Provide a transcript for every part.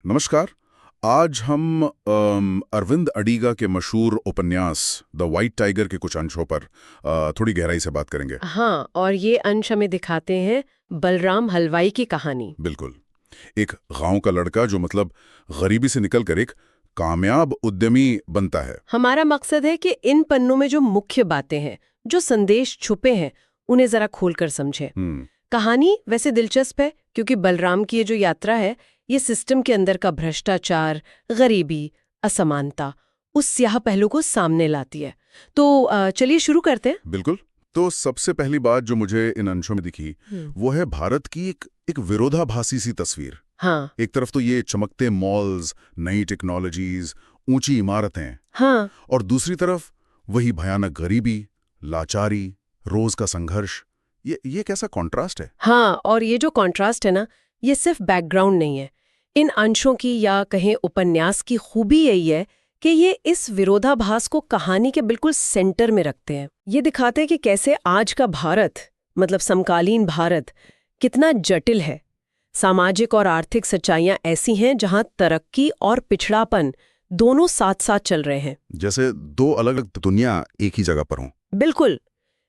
नमस्कार। आज हम अरविंद अडीगा के मशहूर उपन्यास द वाइट टाइगर के कुछ अंशों पर थोड़ी गहराई से बात करेंगे। हाँ, और ये अंश हमें दिखाते हैं बलराम हलवाई की कहानी। बिल्कुल। एक गांव का लड़का जो मतलब गरीबी से निकलकर एक कामयाब उद्यमी बनता है। हमारा मकसद है कि इन पन्नों में जो मुख्य बातें हैं, जो संदेश छुपे हैं, उन्हें जरा खोलकर समझें। कहानी वैसे दिलचस्प है क्योंकि बलराम की ये जो यात्रा है, ये सिस्टम के अंदर का भ्रष्टाचार, गरीबी, असमानता, उस स्याह पहलू को सामने लाती है। तो चलिए शुरू करते हैं। बिल्कुल। तो सबसे पहली बात जो मुझे इन अंशों में दिखी वो है भारत की एक विरोधाभासी सी तस्वीर। हाँ एक तरफ तो ये चमकते मॉल्स, नई टेक्नोलॉजीज, ऊंची इमारतें, हाँ और दूसरी तरफ वही भयानक गरीबी, लाचारी, रोज का संघर्ष। ये कैसा कॉन्ट्रास्ट है। हाँ, और ये जो कॉन्ट्रास्ट है ना, ये सिर्फ बैकग्राउंड नहीं है। इन अंशों की या कहें उपन्यास की खूबी यही है कि ये इस विरोधाभास को कहानी के बिल्कुल सेंटर में रखते हैं। ये दिखाते हैं कि कैसे आज का भारत, मतलब समकालीन भारत, कितना जटिल है। सामाजिक और आर्थिक सच्चाइयां ऐसी हैं जहां तरक्की और पिछड़ापन दोनों साथ साथ चल रहे हैं। जैसे दो अलग अलग दुनिया एक ही जगह पर हों। बिल्कुल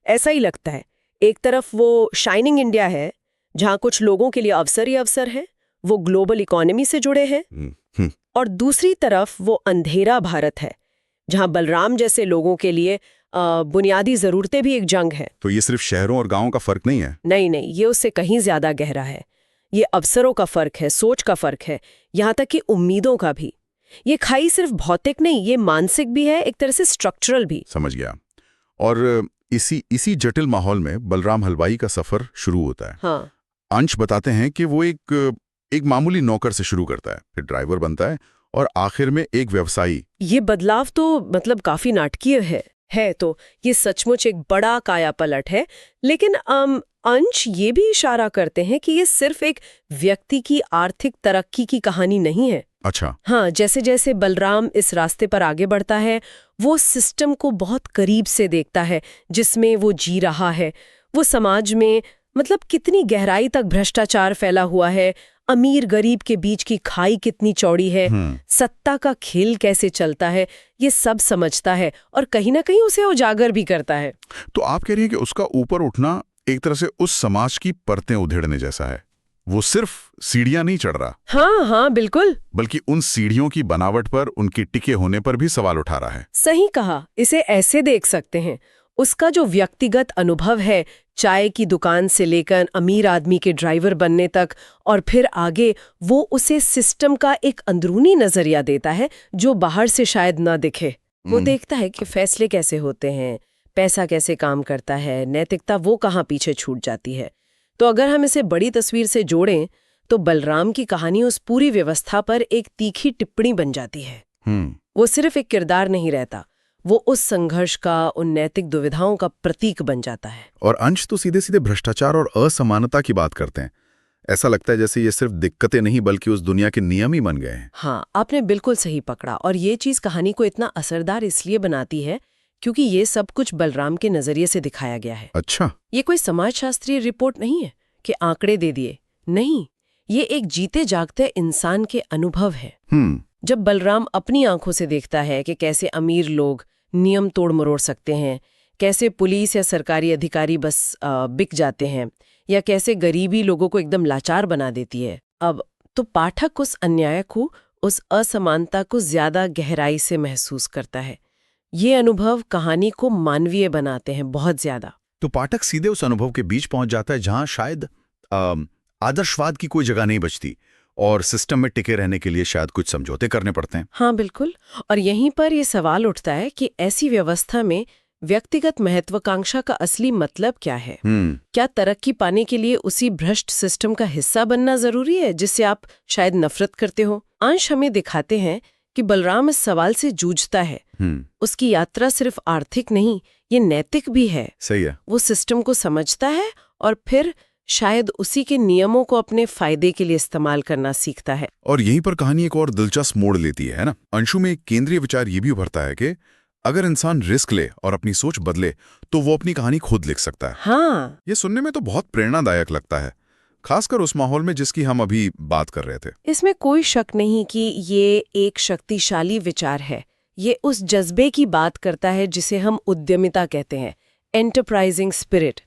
ऐसा ही लगता है। एक तरफ वो शाइनिंग इंडिया है जहां कुछ लोगों के लिए अवसर ही अवसर है, वो ग्लोबल इकोनॉमी से जुड़े हैं। और दूसरी तरफ वो अंधेरा भारत है जहां बलराम जैसे लोगों के लिए बुनियादी जरूरतें भी एक जंग है। तो ये सिर्फ शहरों और गांवों का फर्क नहीं है। नहीं नहीं, ये उससे कहीं ज्यादा गहरा है। ये अवसरों का फर्क है, सोच का फर्क है, यहाँ तक कि उम्मीदों का भी। ये खाई सिर्फ भौतिक नहीं, ये मानसिक भी है, एक तरह से स्ट्रक्चरल भी। समझ गया। और इसी जटिल माहौल में बलराम हलवाई का सफर शुरू होता है। हाँ अंश बताते हैं कि वो एक मामूली नौकर से शुरू करता है, फिर ड्राइवर बनता है और आखिर में एक व्यवसायी। ये बदलाव तो मतलब काफी नाटकीय है तो ये सचमुच एक बड़ा कायापलट है। लेकिन अंश ये भी इशारा करते हैं कि ये सिर्फ एक व्यक्ति की आर्थिक तरक्की की कहानी नहीं है। अच्छा। हाँ, जैसे जैसे बलराम इस रास्ते पर आगे बढ़ता है, वो सिस्टम को बहुत करीब से देखता है जिसमें वो जी रहा है। वो समाज में मतलब कितनी गहराई तक भ्रष्टाचार फैला हुआ है, अमीर गरीब के बीच की खाई कितनी चौड़ी है, सत्ता का खेल कैसे चलता है, ये सब समझता है और कहीं ना कहीं उसे उजागर भी करता है। तो आप कह रही हैं कि उसका ऊपर उठना एक तरह से उस समाज की परतें उधेड़ने जैसा है। वो सिर्फ सीढ़ियां नहीं चढ़ रहा। हाँ हाँ बिल्कुल, बल्कि उन सीढ़ियों की बनावट पर, उनके टिके होने पर भी सवाल उठा रहा है। सही कहा। इसे ऐसे देख सकते हैं, उसका जो व्यक्तिगत अनुभव है, चाय की दुकान से लेकर अमीर आदमी के ड्राइवर बनने तक और फिर आगे, वो उसे सिस्टम का एक अंदरूनी नजरिया देता है जो बाहर से शायद न दिखे। वो देखता है कि फैसले कैसे होते हैं, पैसा कैसे काम करता है, नैतिकता वो कहाँ पीछे छूट जाती है। तो अगर हम इसे बड़ी तस्वीर से जोड़ें तो बलराम की कहानी उस पूरी व्यवस्था पर एक तीखी टिप्पणी बन जाती है। वो सिर्फ एक किरदार नहीं रहता, वो उस संघर्ष का, उन नैतिक दुविधाओं का प्रतीक बन जाता है। और अंश तो सीधे सीधे भ्रष्टाचार और असमानता की बात करते हैं। ऐसा लगता है जैसे ये सिर्फ दिक्कतें नहीं बल्कि उस दुनिया के नियम ही बन गए हैं। हाँ, आपने बिल्कुल सही पकड़ा। और ये चीज कहानी को इतना असरदार इसलिए बनाती है क्योंकि ये सब कुछ बलराम के नजरिए से दिखाया गया है। अच्छा। ये कोई समाजशास्त्रीय रिपोर्ट नहीं है कि आंकड़े दे दिए, नहीं, ये एक जीते जागते इंसान के अनुभव है। जब बलराम अपनी आंखों से देखता है कि कैसे अमीर लोग नियम तोड़ मरोड़ सकते हैं, कैसे पुलिस या सरकारी अधिकारी बस बिक जाते हैं, या कैसे गरीबी लोगों को एकदम लाचार बना देती है, अब तो पाठक उस अन्याय को, उस असमानता को ज्यादा गहराई से महसूस करता है। ये अनुभव कहानी को मानवीय बनाते हैं बहुत ज्यादा। तो पाठक सीधे उस अनुभव के बीच पहुंच जाता है जहां शायद आदर्शवाद की कोई जगह नहीं बचती और सिस्टम में टिके रहने के लिए शायद कुछ समझौते करने पड़ते हैं। हाँ बिल्कुल। और यहीं पर यह सवाल उठता है कि ऐसी व्यवस्था में व्यक्तिगत महत्वाकांक्षा का असली मतलब क्या है। क्या तरक्की पाने के लिए उसी भ्रष्ट सिस्टम का हिस्सा बनना जरूरी है जिससे आप शायद नफरत करते हो। अंश हमें दिखाते हैं कि बलराम इस सवाल से जूझता है। उसकी यात्रा सिर्फ आर्थिक नहीं, ये नैतिक भी है। सही है। वो सिस्टम को समझता है और फिर शायद उसी के नियमों को अपने फायदे के लिए इस्तेमाल करना सीखता है। और यहीं पर कहानी एक और दिलचस्प मोड़ लेती है ना। अंशु में एक केंद्रीय विचार ये भी उभरता है कि अगर इंसान रिस्क ले और अपनी सोच बदले तो वो अपनी कहानी खुद लिख सकता है। हाँ, ये सुनने में तो बहुत प्रेरणादायक लगता है। खासकर उस माहौल में जिसकी हम अभी बात कर रहे थे। इसमें कोई शक नहीं कि ये एक शक्तिशाली विचार है। ये उस जज्बे की बात करता है जिसे हम उद्यमिता कहते हैं, एंटरप्राइजिंग स्पिरिट।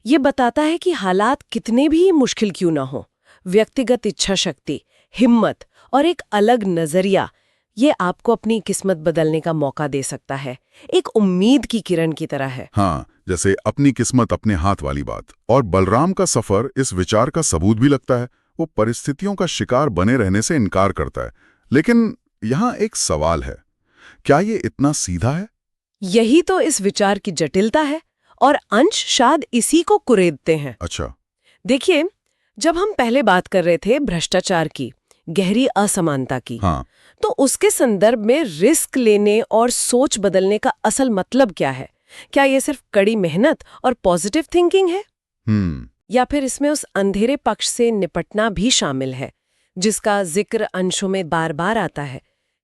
ये बताता है कि हालात कितने भी मुश्किल क्यों ना हो, व्यक्तिगत इच्छा शक्ति, हिम्मत और एक अलग नजरिया ये आपको अपनी किस्मत बदलने का मौका दे सकता है। एक उम्मीद की किरण की तरह है। हाँ, जैसे अपनी किस्मत अपने हाथ वाली बात। और बलराम का सफर इस विचार का सबूत भी लगता है। वो परिस्थितियों का शिकार बने रहने से इनकार करता है। लेकिन यहाँ एक सवाल है, क्या ये इतना सीधा है? यही तो इस विचार की जटिलता है और अंश शायद इसी को कुरेदते हैं। अच्छा। देखिए, जब हम पहले बात कर रहे थे भ्रष्टाचार की, गहरी असमानता की, हाँ। तो उसके संदर्भ में रिस्क लेने और सोच बदलने का असल मतलब क्या है? क्या ये सिर्फ कड़ी मेहनत और पॉजिटिव थिंकिंग है? या फिर इसमें उस अंधेरे पक्ष से निपटना भी शामिल है जिसका जिक्र अंशों में बार बार आता है?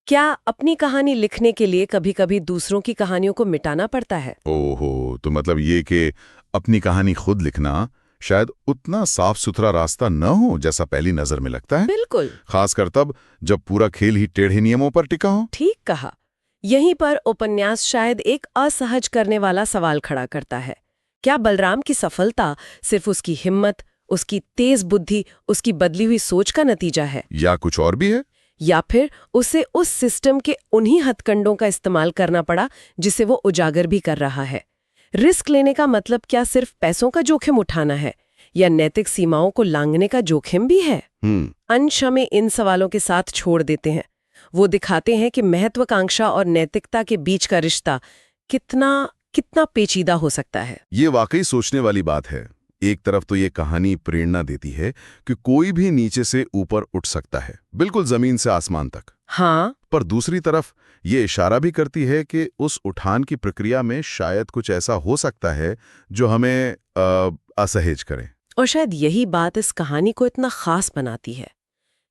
क्या अपनी कहानी लिखने के लिए कभी-कभी दूसरों की कहानियों को मिटाना पड़ता है? ओहो, तो मतलब ये कि अपनी कहानी खुद लिखना शायद उतना साफ सुथरा रास्ता न हो जैसा पहली नजर में लगता है। बिल्कुल। खासकर तब जब पूरा खेल ही टेढ़े नियमों पर टिका हो। ठीक कहा। यहीं पर उपन्यास शायद एक असहज करने वाला सवाल खड़ा करता है। क्या बलराम की सफलता सिर्फ उसकी हिम्मत, उसकी तेज बुद्धि, उसकी बदली हुई सोच का नतीजा है? या कुछ और भी है? या फिर उसे उस सिस्टम के उन्हीं हथकंडों का इस्तेमाल करना पड़ा जिसे वो उजागर भी कर रहा है? रिस्क लेने का मतलब क्या सिर्फ पैसों का जोखिम उठाना है या नैतिक सीमाओं को लांघने का जोखिम भी है? अंश हमें इन सवालों के साथ छोड़ देते हैं। वो दिखाते हैं कि महत्वाकांक्षा और नैतिकता के बीच का रिश्ता कितना पेचीदा हो सकता है। ये वाकई सोचने वाली बात है। एक तरफ तो ये कहानी प्रेरणा देती है कि कोई भी नीचे से ऊपर उठ सकता है, बिल्कुल जमीन से आसमान तक। हाँ। पर दूसरी तरफ ये इशारा भी करती है कि उस उठान की प्रक्रिया में शायद कुछ ऐसा हो सकता है जो हमें असहज करे। और शायद यही बात इस कहानी को इतना खास बनाती है।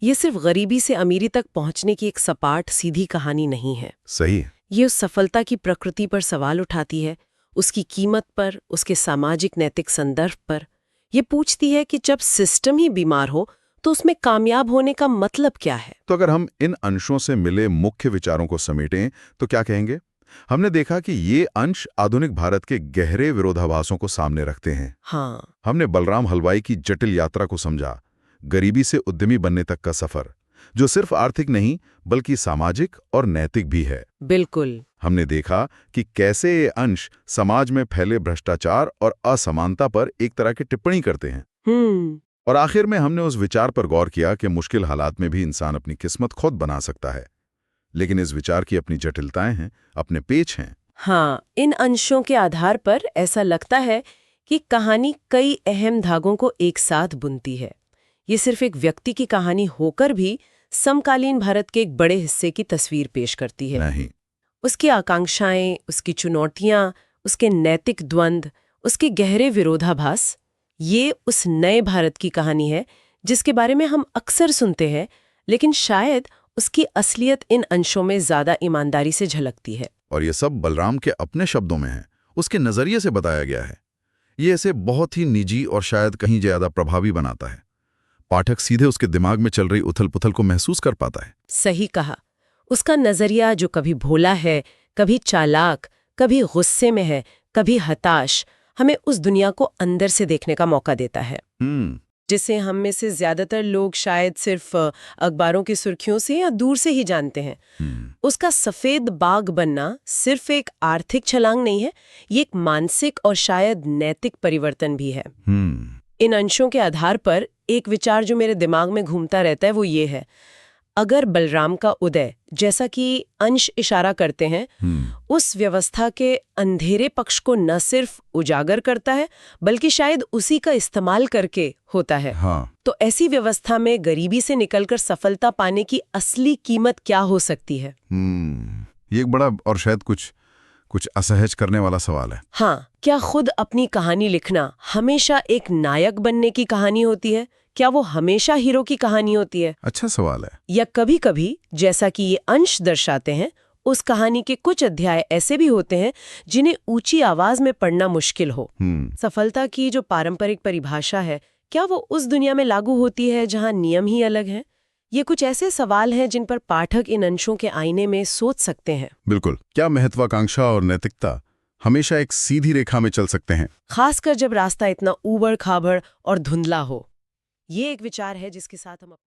ये सिर्फ गरीबी से अमीरी तक पहुंचने की एक सपाट सीधी कहानी नहीं है। सही है। ये उस सफलता की प्रकृति पर सवाल उठाती है, उसकी कीमत पर, उसके सामाजिक नैतिक संदर्भ पर। ये पूछती है कि जब सिस्टम ही बीमार हो तो उसमें कामयाब होने का मतलब क्या है? तो अगर हम इन अंशों से मिले मुख्य विचारों को समेटें तो क्या कहेंगे? हमने देखा कि ये अंश आधुनिक भारत के गहरे विरोधाभासों को सामने रखते हैं। हाँ। हमने बलराम हलवाई की जटिल यात्रा को समझा, गरीबी से उद्यमी बनने तक का सफर, जो सिर्फ आर्थिक नहीं बल्कि सामाजिक और नैतिक भी है। बिल्कुल। हमने देखा कि कैसे ये अंश समाज में फैले भ्रष्टाचार और असमानता पर एक तरह की टिप्पणी करते हैं। और आखिर में हमने उस विचार पर गौर किया कि मुश्किल हालात में भी इंसान अपनी किस्मत खुद बना सकता है। लेकिन इस विचार की अपनी जटिलताएं हैं, अपने पेच हैं। हाँ, इन अंशों के आधार पर ऐसा लगता है कि कहानी कई अहम धागों को एक साथ बुनती है। ये सिर्फ एक व्यक्ति की कहानी होकर भी समकालीन भारत के एक बड़े हिस्से की तस्वीर पेश करती है। नहीं। उसकी आकांक्षाएं, उसकी चुनौतियां, उसके नैतिक द्वंद्व, उसके गहरे विरोधाभास, ये उस नए भारत की कहानी है जिसके बारे में हम अक्सर सुनते हैं, लेकिन शायद उसकी असलियत इन अंशों में ज्यादा ईमानदारी से झलकती है। और ये सब बलराम के अपने शब्दों में है, उसके नजरिए से बताया गया है। ये इसे बहुत ही निजी और शायद कहीं ज्यादा प्रभावी बनाता है। पाठक सीधे उसके दिमाग में चल रही उथल पुथल को महसूस कर पाता है। सही कहा। उसका नजरिया जो कभी भोला है, कभी चालाक, कभी गुस्से में है, कभी हताश, हमें उस दुनिया को अंदर से देखने का मौका देता है, जिसे हम में से ज्यादातर लोग शायद सिर्फ अखबारों की सुर्खियों से या दूर से ही जानते हैं। उसका सफेद बाग बनना सिर्फ एक आर्थिक छलांग नहीं है, ये एक मानसिक और शायद नैतिक परिवर्तन भी है। इन अंशों के आधार पर एक विचार जो मेरे दिमाग में घूमता रहता है वो ये है, अगर बलराम का उदय, जैसा कि अंश इशारा करते हैं, उस व्यवस्था के अंधेरे पक्ष को न सिर्फ उजागर करता है बल्कि शायद उसी का इस्तेमाल करके होता है, तो ऐसी व्यवस्था में गरीबी से निकलकर सफलता पाने की असली कीमत क्या हो सकती है? ये एक बड़ा और शायद कुछ असहज करने वाला सवाल है। हाँ, क्या खुद अपनी कहानी लिखना हमेशा एक नायक बनने की कहानी होती है? क्या वो हमेशा हीरो की कहानी होती है? अच्छा सवाल है। या कभी-कभी, जैसा कि ये अंश दर्शाते हैं, उस कहानी के कुछ अध्याय ऐसे भी होते हैं जिन्हें ऊंची आवाज में पढ़ना मुश्किल हो। सफलता की जो पारंपरिक परिभाषा है क्या वो उस दुनिया में लागू होती है जहां नियम ही अलग हैं? ये कुछ ऐसे सवाल हैं जिन पर पाठक इन अंशों के आईने में सोच सकते हैं। बिल्कुल। क्या महत्वाकांक्षा और नैतिकता हमेशा एक सीधी रेखा में चल सकते हैं? खासकर जब रास्ता इतना ऊबड़ खाबड़ और धुंधला हो। ये एक विचार है जिसके साथ हम